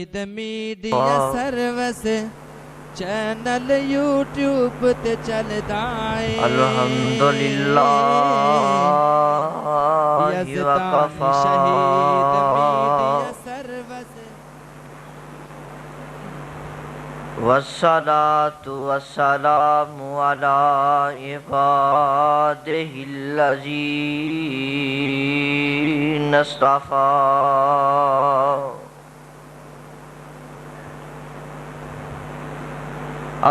Media service channel YouTube تے چلدا اے الحمدللہ یزدانی وکفا شہید میڈیا سروس والصلاة والسلام على عباده الذين اصطفى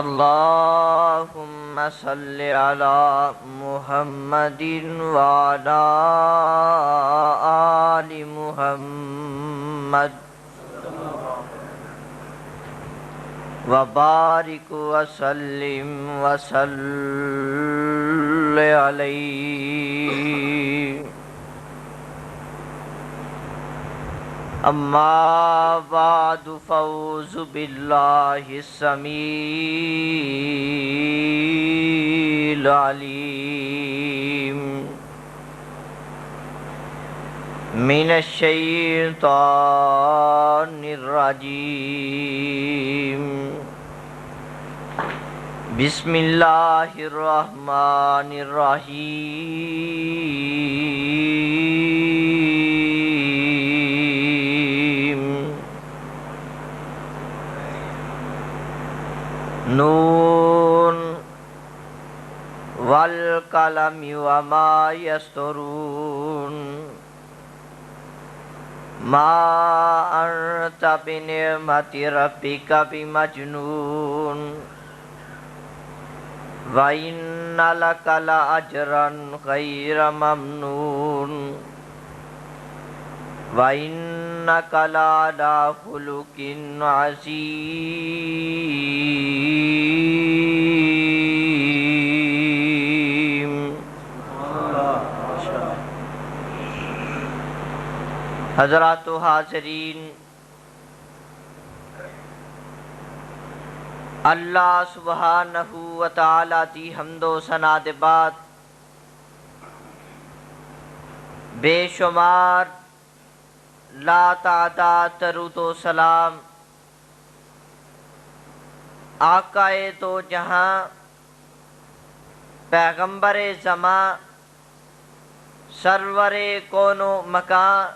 اللهم صل على محمد وعلى آل محمد وبارك وسلم وصل عليه اما بعد فاعوذ باللہ السمیع العلیم من الشیطان الرجیم بسم اللہ الرحمن الرحیم نون والقلم وما یسطرون ما انت بنعمت ربک بمجنون وَإِنَّ لَكَ لَأَجْرًا غَيْرَ مَمْنُونٍ وَإِنَّكَ لَعَلَىٰ خُلُقٍ عَظِيمٍ حضرات و حاضرین، اللہ سبحانہ و تعالی دی حمد و ثنا دے بعد بے شمار لا تعداد درود و سلام آقا دو جہاں پیغمبر زمان سرور کون و مکان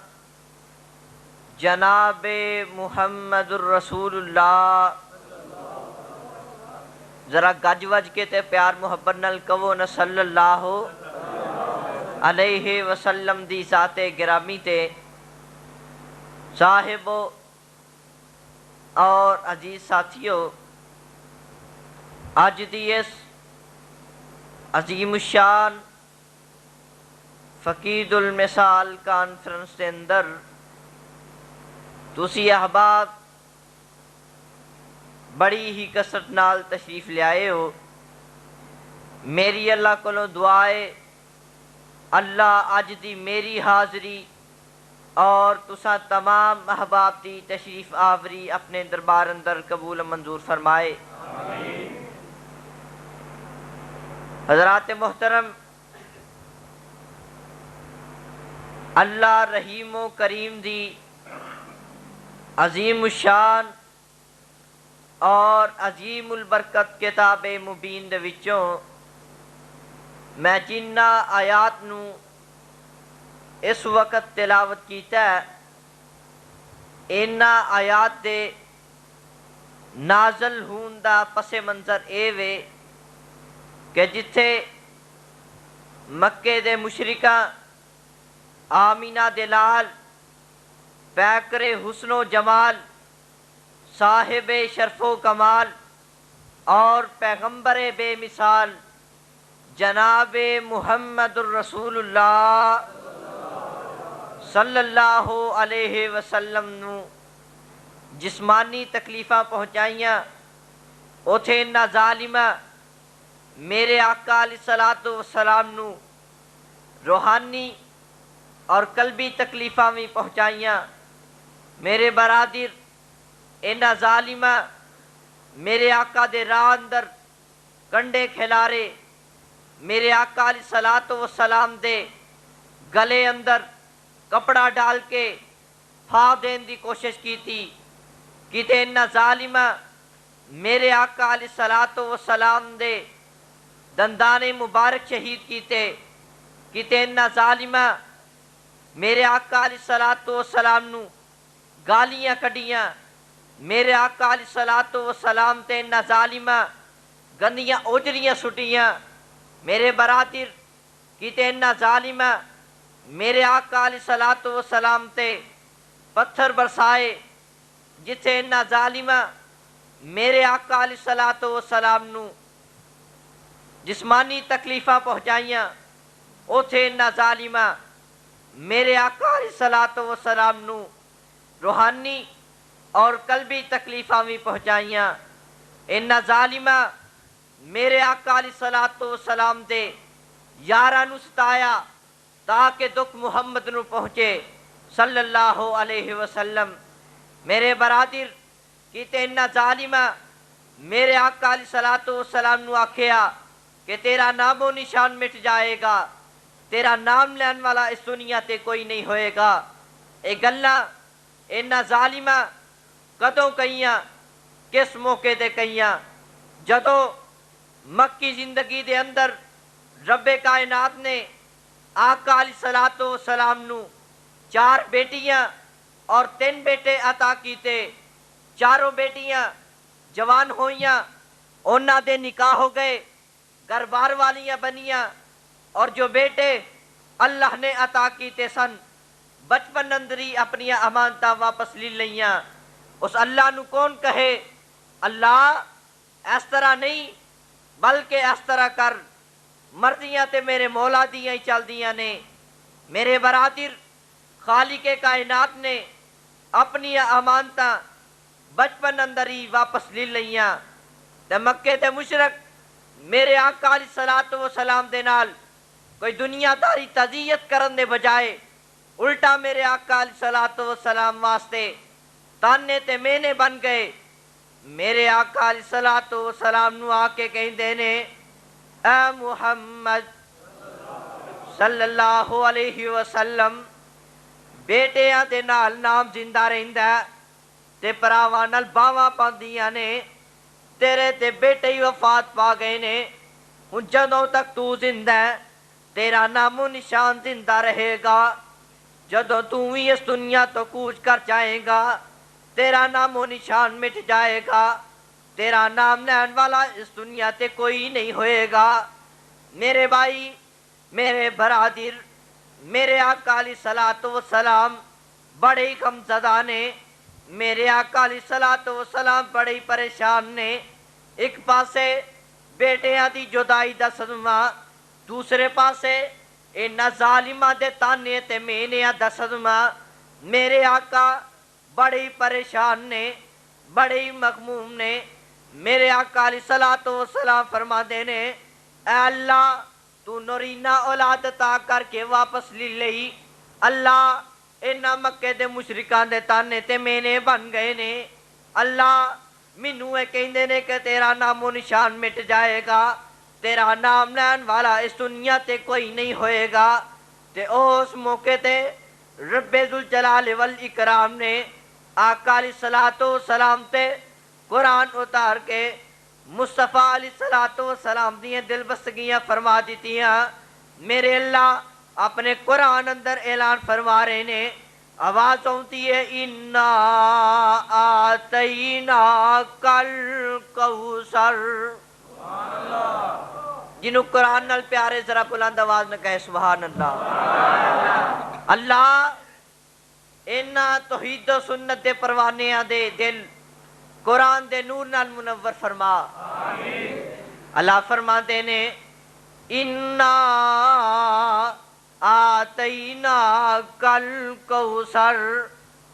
جناب محمد الرسول اللہ ذرا گج وج کے تے پیار محبت نل کہو نا صلی اللہ علیہ وسلم دی ذات گرامی تے صاحبو اور عزیز ساتھیو، اج دی اس عظیم الشان فقید المثال کانفرنس دے اندر تسی احباب بڑی ہی کثرت نال تشریف لے آئے ہو۔ میری اللہ کو دعائے اللہ اج دی میری حاضری اور تساں تمام احباب دی تشریف آوری اپنے دربار اندر قبول منظور فرمائے۔ حضرات محترم، اللہ رحیم و کریم دی عظیم الشان اور عظیم البرکت کتاب مبین دے وچوں میں جنہ آیات نو اس وقت تلاوت کیتا ہے، انہاں آیات دے نازل ہون دا پس منظر اے وے کہ جتھے مکے دے مشرکاں آمینہ دے لال پیکر حسن و جمال صاحب شرف و کمال اور پیغمبر بے مثال جناب محمد الرسول اللہ صلی اللہ علیہ وسلم نو جسمانی تکلیفاں پہنچائیاں، اوتھے انہاں ظالماں میرے آقا علیہ السلام نو روحانی اور قلبی تکلیفاں بھی پہنچائیاں۔ میرے برادر انہاں ظالماں میرے آقا دے راہ اندر کنڈے کھلارے، میرے آقا علیہ السلام دے گلے اندر کپڑا ڈال کے پھا دین دی کوشش کی تھی، کتے انہا ظالمہ میرے آقا علیہ السلام دے دندان مبارک شہید کیتے، کتے انہا ظالمہ میرے آقا علیہ السلام نو گالیاں کڑیاں، میرے آقا علیہ السلام تے انہا ظالمہ گندیاں اوجریاں سٹیاں، میرے برادر کتے انہا ظالمہ میرے آقا علیہ السلام تے پتھر برسائے، جتھے انہا ظالمہ میرے آقا علیہ السلام نو جسمانی تکلیفہ پہنچائیاں، اوتھے انہا ظالمہ میرے آقا علیہ السلام نو روحانی اور قلبی تکلیفہ بھی پہنچائیاں، انہا ظالمہ میرے آقا علیہ السلام دے یارہ نو ستایا تاکہ دکھ محمد نو پہنچے صلی اللہ علیہ وسلم۔ میرے برادر کیتے انہا ظالمہ میرے آقا علیہ السلام نو آکھیا کہ تیرا نام و نشان مٹ جائے گا، تیرا نام لین والا اس دنیا تے کوئی نہیں ہوئے گا۔ اے گلہ انہا ظالمہ کدوں کئیاں، کس موقع دے کئیاں، جدو مکی زندگی دے اندر رب کائنات نے آقا علیہ السلام نو 4 بیٹیاں اور 3 بیٹے عطا کیتے، چاروں بیٹیاں جوان ہوئیاں، انہا دے نکاح ہو گئے، گھر بار والیاں بنیاں، اور جو بیٹے اللہ نے عطا کیتے سن بچپن اندری اپنی امانتہ واپس لی لیاں۔ اس اللہ نو کون کہے اللہ اس طرح نہیں بلکہ اس طرح کر، مرضیاں تے میرے مولا دیاں ہی چل دیاں نے۔ میرے برادر خالق کائنات نے اپنی امانتہ بچپن اندر ہی واپس لی لیاں، تے مکے تے مشرک میرے آقا علیہ السلام دے نال کوئی دنیا داری تذیت کرن دے بجائے الٹا میرے آقا علیہ السلام واسطے تانے تے مینے بن گئے۔ میرے آقا علیہ السلام نو آکے کہیں دینے اے محمد صلی اللہ علیہ وسلم بیٹیاں دے نال نام زندہ رہندہ تے پراواں نال باواں پاندیاں نے، تیرے تے بیٹے ہی وفات پا گئے نے، ہن جدوں تک تو زندہ ہے تیرا نام و نشان زندہ رہے گا، جدوں تو ہی اس دنیا تو کوچ کر جائے گا تیرا نام و نشان مٹ جائے گا، تیرا نام لین والا اس دنیا تے کوئی نہیں ہوئے گا۔ میرے بھائی، میرے برادر، میرے آقا علیہ السلام بڑے ہی غمزدہ نے، میرے آقا علیہ السلام بڑے ہی پریشان نے۔ ایک پاسے بیٹیاں دی جدائی دا صدمہ، دوسرے پاسے انہا ظالمہ دے تانے تے مینیاں دا صدمہ۔ میرے آقا بڑے ہی پریشان نے، بڑے ہی مغموم نے۔ میرے آقا علیہ السلام فرما دینے اے اللہ تو نورینہ اولاد عطا کر کے واپس لی لئی، اللہ انہا مکے دے مشرکان دے تانے تے مینے بن گئے نے، اللہ منو کہیں دینے کہ تیرا نام و نشان مٹ جائے گا، تیرا نام لین والا اس دنیا تے کوئی نہیں ہوئے گا۔ تے اس موقع تے رب ذوالجلال والاکرام نے آقا علیہ السلام تے قرآن اتار کے مصطفیٰ علیہ السلام دیئے دل بستگیاں فرما دیتیاں۔ میرے اللہ اپنے قرآن اندر اعلان فرما رہے نے، آواز ہوتی ہے اِنَّا آتَيْنَاكَ الْكَوْثَرَ۔ جنہوں قرآن نال پیارے ذرا بلند آواز نہ کہے سبحان اللہ۔ اللہ انہا توحید و سنت دے پروانیاں دے دل قرآن دے نور نال منور فرما۔ اللہ فرما دینے اِنَّا آتَيْنَاكَ الْكَوْثَرَ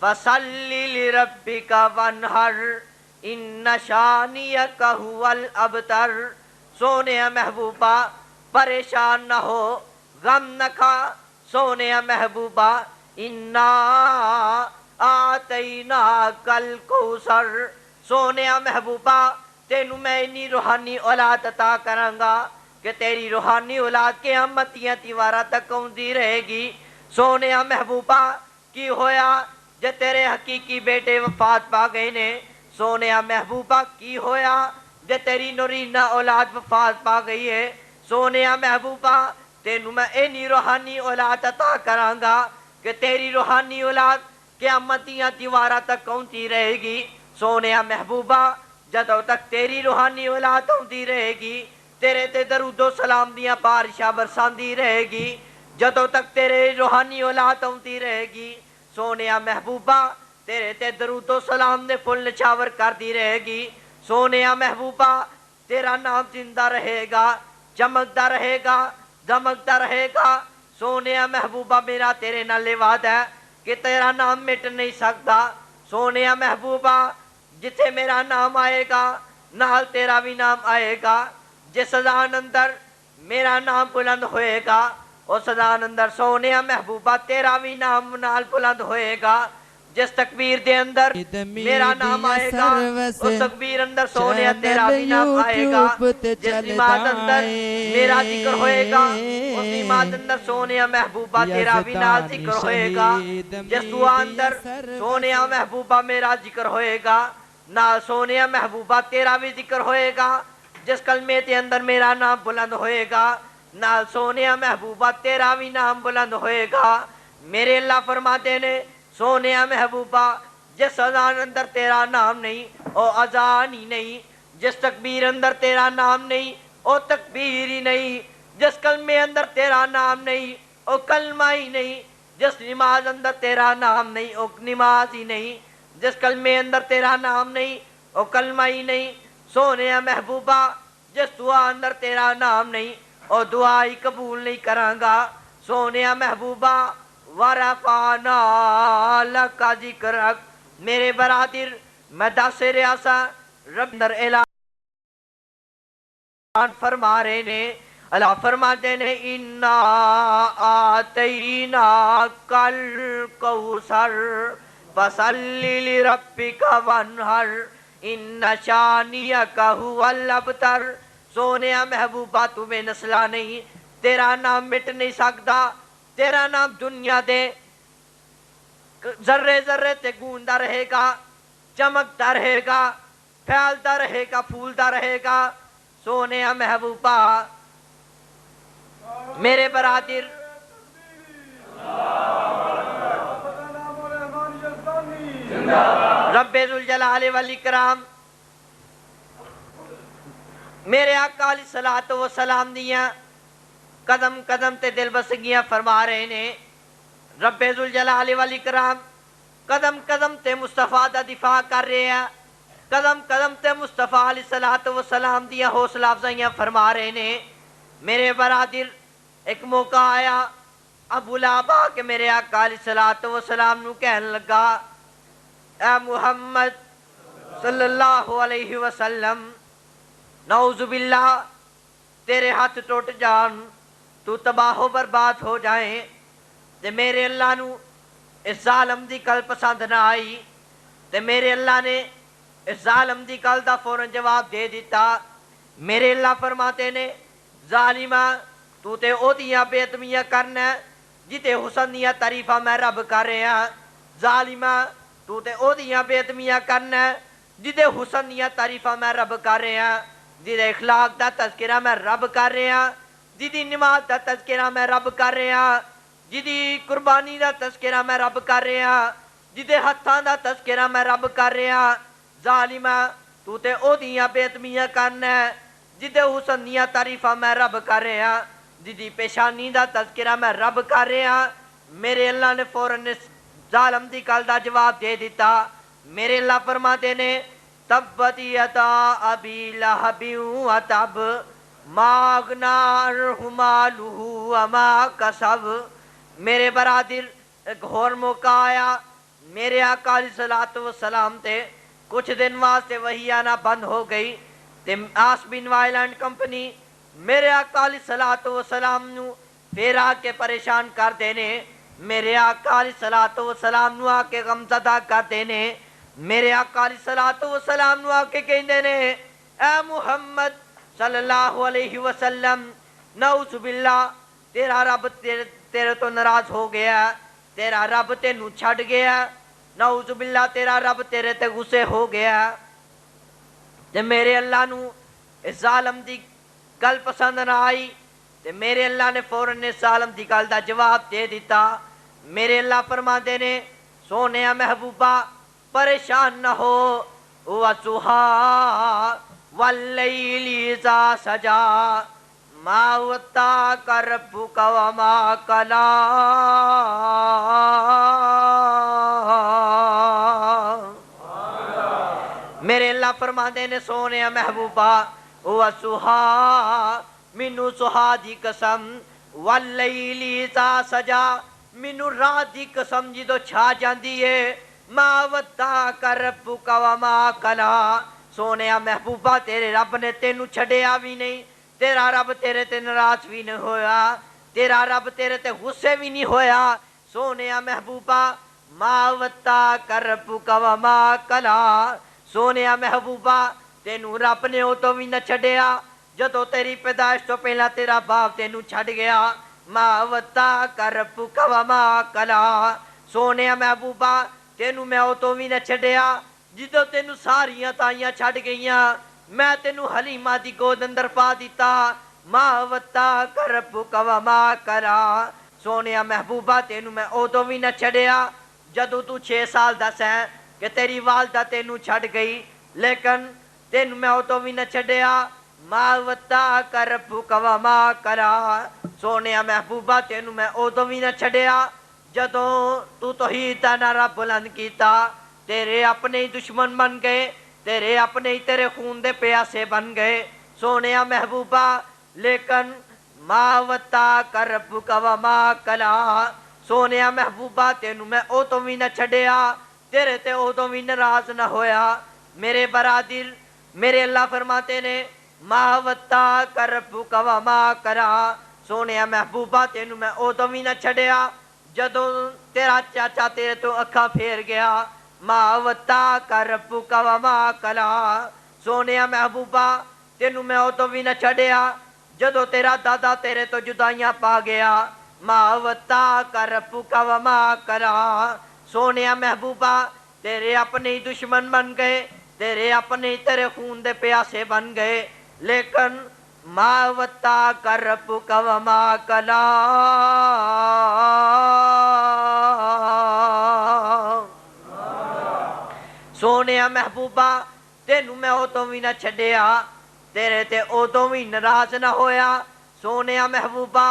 فَصَلِّ لِرَبِّكَ وَانْحَرْ إِنَّ شَانِئَكَ هُوَ الْأَبْتَرُ۔ سونے محبوبہ پریشان نہ ہو، غم نہ کھا سونے محبوبہ، اِنَّا آتَيْنَاكَ الْكَوْثَرَ۔ سونے محبوبہ تینوں میں انی روحانی اولاد عطا کرانگا کہ تیری روحانی اولاد قیامتیاں تیوارہ تک ہوندی رہے گی۔ سونے محبوبہ کی ہویا جے تیرے حقیقی بیٹے وفات پا گئے نے سونیا محبوبہ کی ہویا جے تیری نورینہ اولاد وفات پا گئی ہے سونیا محبوبہ تینوں میں اینی روحانی اولاد عطا کران گا کہ تیری روحانی اولاد قیامتیاں دیوارہ تک کونتی رہے گی سونیا محبوبہ جدوں تک تیری روحانی اولاد ہوندی رہے گی تیرے تے درود و سلام دیاں بارشاں برساندی رہے گی جدوں تک تیرے روحانی اولاد ہوندی رہے گی سونیا محبوبہ تیرے تے درود و سلام نے پھل نچھاور کر دی رہے گی سونیا محبوبہ تیرا نام زندہ رہے گا چمکتا رہے گا دمکتا رہے گا سونیا محبوبہ میرا تیرے نال وعدہ ہے کہ تیرا نام مٹ نہیں سکتا سونیا محبوبہ جتھے میرا نام آئے گا نال تیرا بھی نام آئے گا جس سزان اندر میرا نام بلند ہوئے گا اس سزان اندر سونیا محبوبہ تیرا بھی نام نال بلند ہوئے گا جس تکبیر دے اندر میرا نام آئے گا اس تکبیر اندر سونیا تیرا بھی نام آئے گا جس نماز اندر میرا ذکر ہوئے گا اس نماز اندر سونیا محبوبہ تیرا بھی نام ذکر ہوئے گا جس دعا اندر سونیا محبوبہ میرا ذکر ہوئے گا نال سونیا محبوبہ تیرا بھی ذکر ہوئے گا جس کلمے تے اندر میرا نام بلند ہوئے گا نال سونیا محبوبہ تیرا بھی نام بلند ہوئے گا میرے اللہ فرماتے نے سونیا محبوبہ جس اذان اندر تیرا نام نہیں او اذان ہی نہیں جس تکبیر اندر تیرا نام نہیں او تکبیر ہی نہیں جس کلمے اندر تیرا نام نہیں او کلمہ ہی نہیں جس نماز اندر تیرا نام نہیں او نماز ہی نہیں جس کلمے اندر تیرا نام نہیں او کلمہ ہی نہیں سونیا محبوبہ جس دعا اندر تیرا نام نہیں او دعا ہی قبول نہیں کران گا سونیا محبوبہ ورفعنا لک ذکرک میرے برادر میں دس ریاسا رب در اعلان فرما رہے نے اللہ فرماتے نے انا آتینا کل کوثر فصلی لربک وانحر ان شانیک هو الابتر سونیا محبوبہ تمہیں نسلہ نہیں تیرا نام مٹ نہیں سکتا تیرا نام دنیا دے ذرے ذرے تے گوندا رہے گا چمکتا رہے گا پھیلتا رہے گا پھولتا رہے گا سونیا محبوبہ میرے برادر رب ذوالجلال والاکرام میرے آقا علیہ الصلوۃ والسلام دیاں قدم قدم تے دل بسگیاں فرما رہے نے رب ذوالجلال والاکرام قدم قدم تے مصطفیٰ دا دفاع کر رہے ہیں قدم قدم تے مصطفیٰ علیہ الصلوۃ والسلام دیاں حوصلہ افزائیاں فرما رہے نے میرے برادر ایک موقع آیا ابو لہب کہ میرے آقا علیہ الصلوۃ والسلام نو کہنے لگا اے محمد صلی اللہ علیہ وسلم نعوذ باللہ تیرے ہاتھ ٹوٹ جان تو تباہ و برباد ہو جائیں تے میرے اللہ نو اس ظالم دی کل پسند نہ آئی تے میرے اللہ نے اس ظالم دی کل دا فوراں جواب دے دیتا میرے اللہ فرماتے نے ظالمہ تو تے او دیاں بےتمیاں کرنا جتے حسن دیاں تعریفہ میں رب کر رہے ہیں ظالمہ تو تے او دیاں بےتمیاں کرنا جتے حسن دیاں تعریفہ میں رب کر رہے ہیں جتے اخلاق دا تذکرہ میں رب کر رہے ہیں جدی نماز دا تذکرہ میں رب کر رہے ہیں جدی قربانی دا تذکرہ میں رب کر رہے ہیں جدے ہتھاں دا تذکرہ میں رب کر رہے ہیں ظالمہ تو تے او دیاں بےتمیاں کرنا ہے جدے حسن دیاں تعریفہ میں رب کر رہے ہیں جدی پیشانی دا تذکرہ میں رب کر رہے ہیں میرے اللہ نے فوراً ظالم دی کل دا جواب دے دیتا میرے اللہ فرماتے نے تبت یدا ابی لہب وتب ما اغنی عنہ مالہ وما کسب میرے برادر ایک اور موقع آیا میرے آقا علیہ الصلوۃ والسلام تے کچھ دن واسطے وہی آنا بند ہو گئی تے آس بن وائل اینڈ کمپنی میرے آقا علیہ الصلوۃ والسلام نو پھر آ کے پریشان کر دینے میرے آقا علیہ الصلوۃ والسلام نو آ کے غمزدہ کر دینے میرے آقا علیہ الصلوۃ والسلام نو آ کے کہندے نے اے محمد صلی اللہ علیہ وسلم نعوذ باللہ تیرا رب تیرے تو ناراض ہو گیا تیرا رب تینوں چھڑ گیا نعوذ باللہ تیرا رب تیرے تے غصے ہو گیا تے میرے اللہ نو اس ظالم دی گل پسند نہ آئی تے میرے اللہ نے فوراً اس ظالم دی گل دا جواب دے دیتا. میرے اللہ فرماندے نے سونیا محبوبہ پریشان نہ ہو وَالضُّحَىٰ وَاللَّيْلِ إِذَا سَجَىٰ مَا وَدَّعَكَ رَبُّكَ وَمَا قَلَىٰ. میرے اللہ فرماندے نے سونیا محبوبہ وَالضُّحَىٰ مینوں سُہا دی قسم وَاللَّيْلِ إِذَا سَجَىٰ مینوں رات دی قسم جدو چھا جاندی ہے ما ودعک ربک وما قلی. سونیا محبوبہ تیرے رب نے تینوں چھڈیا بھی نہیں, تیرا رب تیرے تے ناراض بھی نہیں ہویا, تیرا رب تیرے تے غصے بھی نہیں ہویا. سونیا محبوبہ ما ودعک ربک وما قلی. سونیا محبوبہ تینوں رب نے او تو بھی نہ چھڈیا جدو تیری پیدائش تو پہلا تیرا باپ تینوں چھڈ گیا. ما ودعک ربک وما قلی. سونیا محبوبہ تینوں میں او تو بھی نہ چھڈیا جدو تینوں ساریاں تائیاں چھڈ گئیاں میں تینوں حلیمہ دی گود اندر پا دیتا. ما ودعک ربک وما قلی. سونیا محبوبہ تینوں میں او تو بھی نہ چھڈیا جدو تو 6 سال دا سیں کہ تیری والدہ تینوں چھڈ گئی لیکن تینوں میں او تو بھی نہ چھڈیا. ما ودعک ربک وما قلی. سونیا محبوبہ تینوں میں او تو بھی نہ چھڈیا جدوں تو توحید دا نعرہ بلند کیتا تیرے اپنے ہی دشمن بن گئے, تیرے اپنے ہی تیرے خون دے پیاسے بن گئے. سونیا محبوبہ لیکن ما ودعک ربک وما قلی. سونیا محبوبہ تینوں میں او تو بھی نہ چھڈیا تیرے تے او تو بھی ناراض نہ ہویا. میرے برادر میرے اللہ فرماتے نے ما ودعک ربک وما قلی. سونیا محبوبہ تینوں میں او تو بھی نہ چھڈیا جدوں تیرا چاچا تیرے تو اکھا پھیر گیا. ما ودعک ربک وما قلی. سونیا محبوبہ تینوں میں او تو بھی نہ چھڈیا جدوں تیرا دادا تیرے تو جدائیاں پا گیا. ما ودعک ربک وما قلی. سونیا محبوبہ تیرے اپنے ہی دشمن بن گئے, تیرے اپنے ہی تیرے خون دے پیاسے بن گئے لیکن ما ودعک ربک وما قلی. سونیا محبوبہ تینوں میں او تو بھی نہ چھڈیا تیرے تے او تو بھی ناراض نہ ہویا. سونیا محبوبہ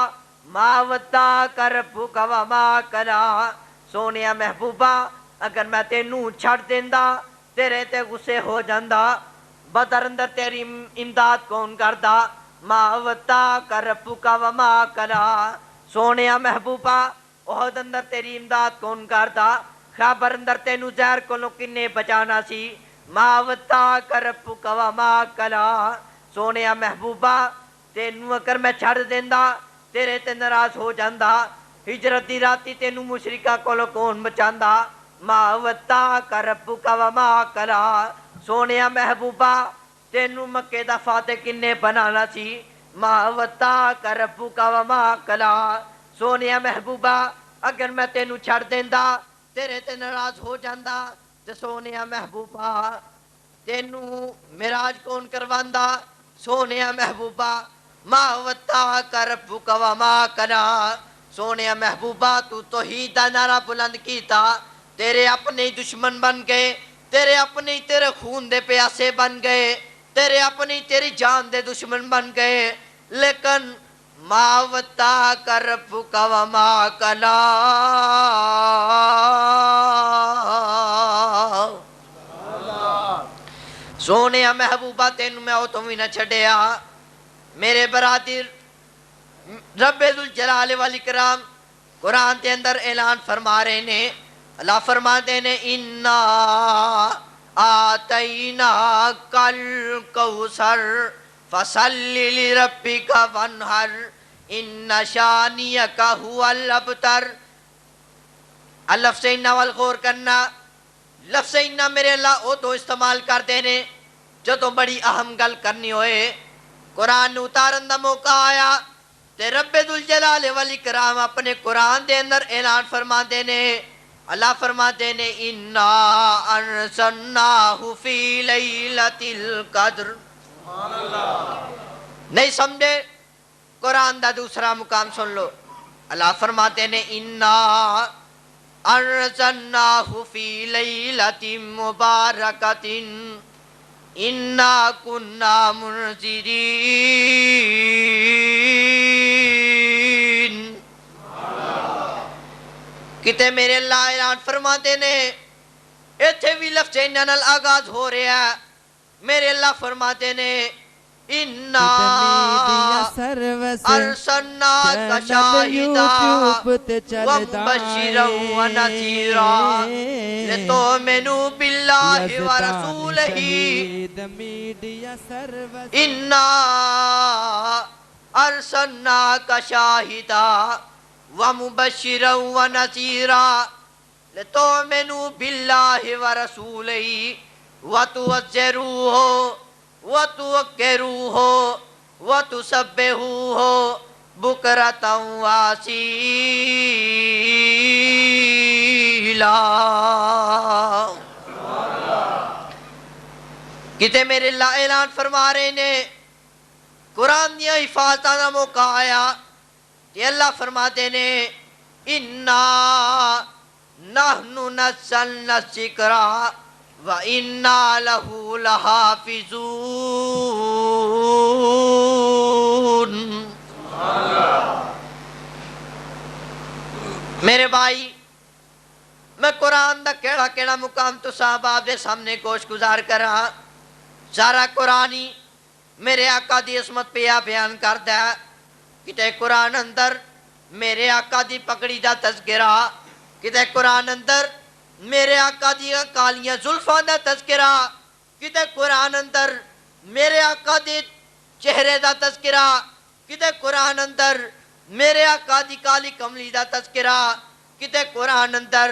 ما ودعک ربک وما قلی. سونیا محبوبہ اگر میں تینوں چھڑ دیندا تیرے تے غصے ہو جاندا بدر اندر تیری امداد کون کردا. ما ودعک ربک وما قلی. سونیا محبوبہ احد اندر تیری امداد کون کردا, خیبر اندر تینوں زہر کولوں کنے بچانا سی. ما ودعک ربک وما قلی. سونیا محبوبہ تینوں اگر میں چھڑ دیندا تیرے تے ناراض ہو جاندا ہجرت دی راتی تینوں مشرکاں کولوں کون بچاندا. ما ودعک ربک وما قلی. سونیا محبوبہ تینوں مکے دا فاتح کنے بنانا سی. ما ودعک ربک وما قلی. سونیا محبوبہ اگر میں تینوں چھڑ دیندا تیرے تے ناراض ہو جاندا تے سونیا محبوبہ تینوں معراج کون کرواندا. سونیا محبوبہ ما ودعک ربک وما قلی. سونیا محبوبہ تو توحید دا نعرہ بلند کیتا تیرے اپنے ہی دشمن بن گئے, تیرے اپنے ہی تیرے خون دے پیاسے بن گئے, تیرے اپنے ہی تیری جان دے دشمن بن گئے لیکن ما ودعک ربک وما قلی. سونیا محبوبہ تینوں میں او تو بھی نہ چھڈیا. میرے برادر رب ذوالجلال والاکرام قرآن کے اندر اعلان فرما رہے نے, اللہ فرماتے نے انا آتیناک الکوثر فصلی لربک وانحر ان شانیک هو الابتر. لفظ انا والغور کرنا, لفظ انا میرے اللہ او تو استعمال کر دینے جدوں بڑی اہم گل کرنی ہوئے. قرآن اتارن دا موقع آیا تے رب ذوالجلال والاکرام اپنے قرآن دے اندر اعلان فرما دینے اللہ فرماتے ہیں انا ارسلناہ فی لیلۃ القدر. نہیں سمجھے؟ قرآن دا دوسرا مقام سن لو. اللہ فرماتے ہیں انا ارسلناہ فی لیلۃ مبارکۃ انا کنا منذرین. کتے میرے اللہ اعلان فرماتے نے ایتھے بھی لفظ انہاں نال آغاز ہو رہا ہے. میرے اللہ فرماتے نے انا ارسلناک شاہدا ومبشرا ونذیرا لتؤمنوا باللہ ورسولہ. انا ارسلناک شاہدا ومبشرا ونذیرا لتؤمنوا باللہ ورسولہ وتعزروہ وتوقروہ وتسبحوہ بکرۃ واسیلا. کتے میرے اللہ اعلان فرما رہے نے قرآن دیا حفاظتہ دا موقع آیا کہ اللہ فرماتے نے اِنَّا نَحْنُ نَزَّلْنَا الذِّكْرَ وَإِنَّا لَهُ لَحَافِظُونَ. میرے بھائی میں قرآن دا کیڑا مقام تو صاحب آپ دے سامنے کوش گزار کر رہا. سارا قرآنی میرے آقا دی عظمت پہ بیان کرتا ہے. کتے قرآن اندر میرے آقا دی پگڑی دا تذکرہ, کتے قرآن اندر میرے آقا دی کالیاں زلفاں دا تذکرہ, کتے قرآن اندر میرے آقا دی چہرے دا تذکرہ, کتے قرآن اندر میرے آقا دی کالی کملی دا تذکرہ, کتے قرآن اندر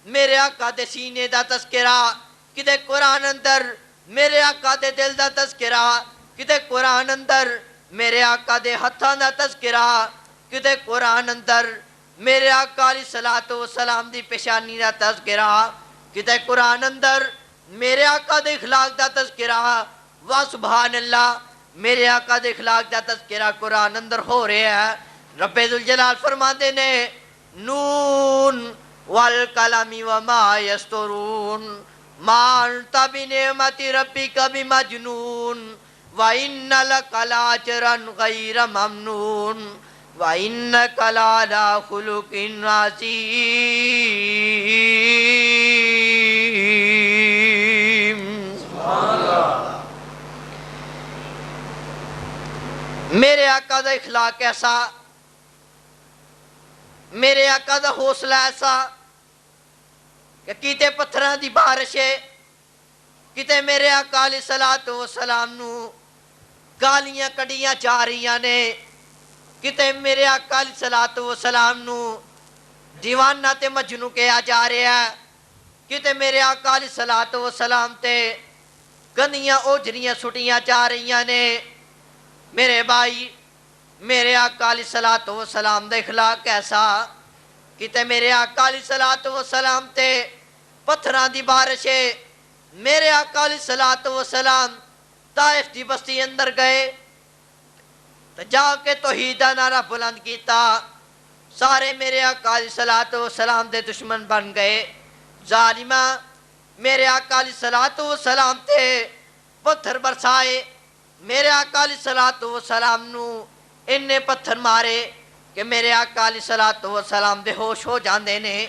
میرے آقا دے سینے دا تذکرہ, کتے قرآن اندر میرے آقا دے دل دا تذکرہ, کتے قرآن اندر میرے آقا دے ہتھاں دا تذکرہ, کتے قرآن اندر میرے آقا علیہ السلام دی پیشانی دا تذکرہ, کتے قرآن اندر میرے آقا دے اخلاق دا تذکرہ. واہ سبحان اللہ, میرے آقا دے اخلاق دا تذکرہ قرآن اندر ہو رہے ہیں. رب ذوالجلال فرماتے نے نون والقلم وما یسطرون ما انت بنعمت ربک بمجنون وَإِنَّ لَكَ لَأَجْرًا غَيْرَ مَمْنُونٍ وَإِنَّكَ لَعَلَىٰ خُلُقٍ عَظِيمٍ. میرے آقا دا اخلاق ایسا, میرے آقا دا حوصلہ ایسا کہ کیتے پتھراں دی بارش ہے, کتے میرے آقا علیہ السلام نو گالیاں کڑیاں جا رہیاں نے, کتے میرے آقا علیہ السلام نو دیوانہ تے مجنوں کیا جا رہا ہے, کتے میرے آقا علیہ السلام تے گندیاں اوجریاں سٹیاں جا رہیاں نے. میرے بھائی میرے آقا علیہ السلام دے اخلاق کیسا, کتے میرے آقا علیہ السلام تے پتھراں دی بارش ہے. میرے آقا علیہ السلام طائف دی بستی اندر گئے تو جا کے توحید دا نعرہ بلند کیتا. سارے میرے آقا علیہ السلام دے دشمن بن گئے. ظالمہ میرے آقا علیہ السلام تے پتھر برسائے. میرے آقا علیہ السلام نو انہیں پتھر مارے کہ میرے آقا علیہ السلام دے ہوش ہو جاندے نے.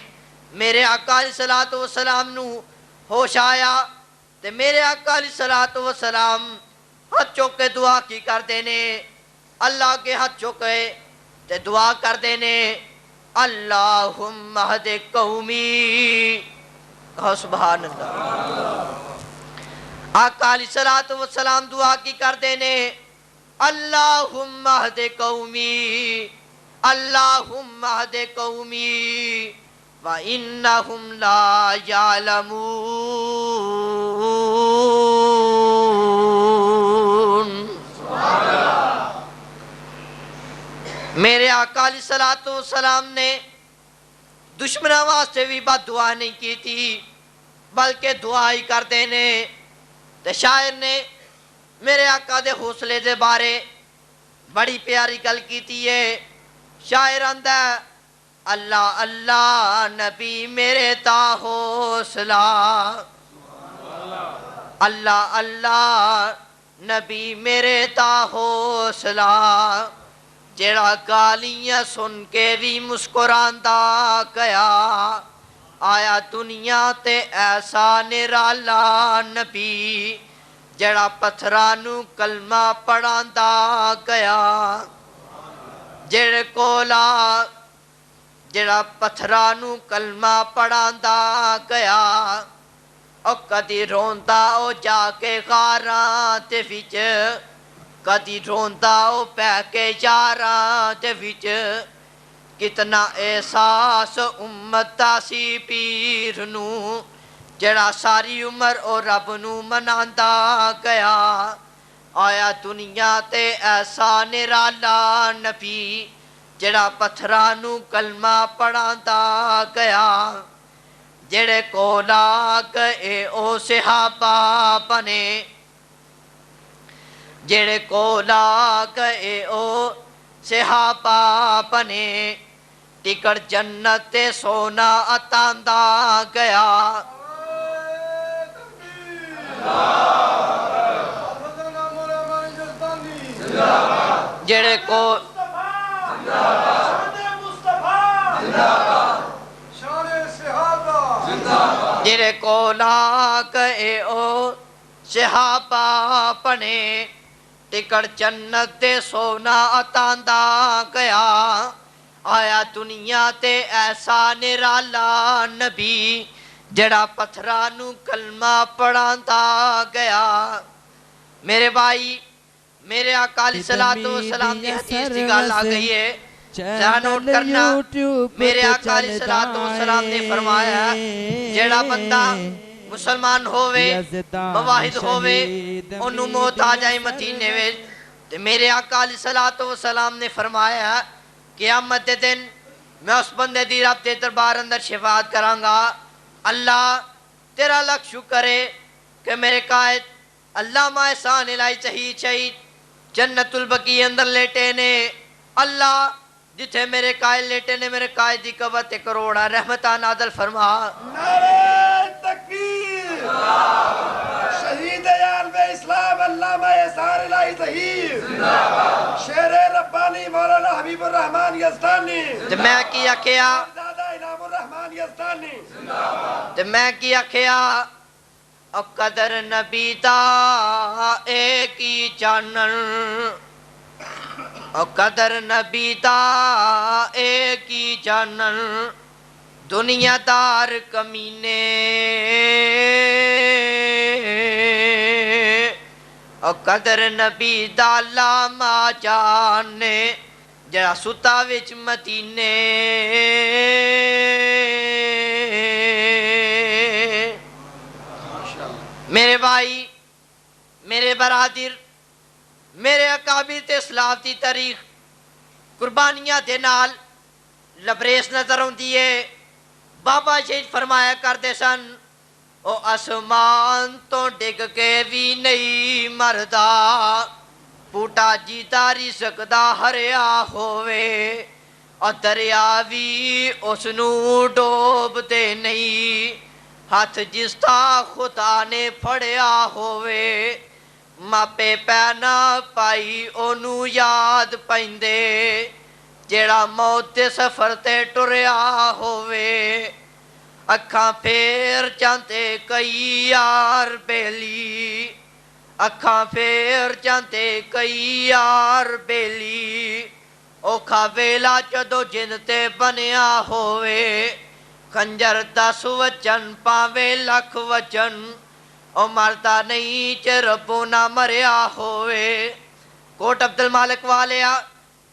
میرے آقا علیہ السلام نو ہوش آیا تے میرے آقا علیہ السلام ہاتھ چوکے دعا کی کر دینے. اللہ کے ہاتھ چوکے تے دعا کر دینے اللہم اہد قومی. کہو سبحان اللہ. آقا علیہ السلام دعا کی کر دینے اللہم اہد قومی اللہم اہد قومی وَإِنَّهُمْ لَا يَعْلَمُونَ. میرے آقا علیہ السلام نے دشمنوں واسطے بھی بد دعا نہیں کی تھی بلکہ دعا ہی کرتے نے تے شاعر نے میرے آقا دے حوصلے دے بارے بڑی پیاری گل کیتی ہے شاعر آندا ہے اللہ اللہ نبی میرے تا حوصلہ اللہ اللہ نبی میرے تا حوصلہ جیڑا گالیاں سن کے بھی مسکراندا گیا آیا دنیا تے ایسا نرالا نبی جڑا پتھرانو کلمہ پڑھاندا گیا جڑے کولا جڑا پتھرانو کلمہ پڑھاندا گیا او کدی روندا او جا کے غاراں تے وچ کدی روندا او پہ کے یاراں تے وچ کتنا احساس امت دا سی پیر نو جڑا ساری عمر او رب نو مناندا گیا آیا دنیا تے ایسا نرالا نبی جڑا پتھرانو کلمہ پڑھاندا گیا جڑے کولا گئے او صحابہ بنے جڑے کولا گئے او صحابہ بنے ٹکٹ جنت تے سونا اتاندا گیا جڑے کو جڑے کولا گئے او صحابہ بنے ٹکٹ جنت تے سونا اتاندا گیا آیا دنیا تے ایسا نرالا نبی جڑا پتھرانو کلمہ پڑھاندا گیا میرے بھائی میرے آقا علیہ السلام دی حدیث دی گل آ گئی ہے ذرا نوٹ کرنا میرے آقا علیہ السلام نے فرمایا جڑا بندہ مسلمان ہووے مواحد ہووے انہوں موت آ جائے مدینے وچ تے میرے آقا علیہ السلام نے فرمایا قیامت دے دن میں اس بندے دی رب دے دربار اندر شفاعت کراں گا اللہ تیرا لاکھ شکر ہے کہ میرے قائد علامہ احسان الہی شہید جنت البقیع اندر لیٹے نے اللہ جتھے میرے قائد لیٹے نے میرے قائد دی قبر تے کروڑا رحمتہ نازل فرما نعرہ تکبیر شہید عالم اسلام علامہ احسان الہی شہید شیر ربانی مولانا حبیب الرحمن یزدانی تے میں کی آکھیا دادا انعام الرحمن یزدانی تے میں کی آکھیا او قدر نبی دا ایک ہی چانن او قدر نبی دا ایک ہی چانن دنیا دار کمینے او قدر نبی دا لاما جانے جڑا ستا وچ مدینے میرے بھائی میرے برادر میرے اکابر تے اسلاف دی تاریخ قربانیاں دے نال لبریز نظر ہوندی ہے بابا شہید فرمایا کرتے سن او آسمان تو ڈگ کے بھی نہیں مردا بوٹا جیتا رزق دا ہریا ہووے اور دریا بھی اس نو ڈوب دے نہیں ہاتھ جس تا خدا نے پھڑیا ہووے ماپے پینا پائی اونو یاد پیندے جیڑا موت دے سفر تے ٹریا ہووے اکھاں پھیر چانتے کئی یار بیلی اکھاں پھیر چانتے کئی یار بیلی اوکھا ویلا جدو جن تے بنیا ہووے خنجر 10 وچن پاوے لکھ وچن او مرتا نہیں چے ربو نہ مریا ہووے کوٹ عبدالمالک والیا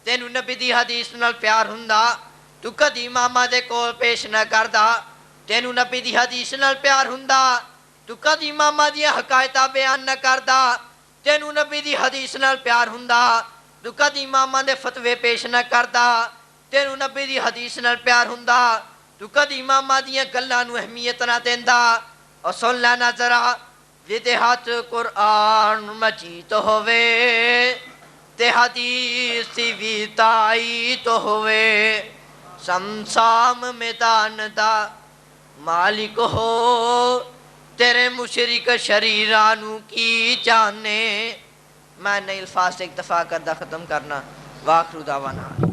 تینو نبی دی حدیث نال پیار ہوندا تو کدی ماما دے کول پیش نہ کردا تینو نبی دی حدیث نال پیار ہوندا تو کدی ماما دی حقائقہ بیان نہ کردا تینو نبی دی حدیث نال پیار ہوندا تو کدی ماما دے فتوے پیش نہ کردا تینو نبی دی حدیث نال پیار ہوندا تو کد امامہ دیاں گلاں نو اہمیت نہ دیندا اور سن لینا ذرا ویدے ہاتھ قرآن مجید ہوئے تے حدیث بھی تائید ہوئے سمسام میدان دا مالک ہو تیرے مشرک شریرانو کی جانے. میں نئی الفاظ سے اکتفا کردہ ختم کرنا. واخر دعوانا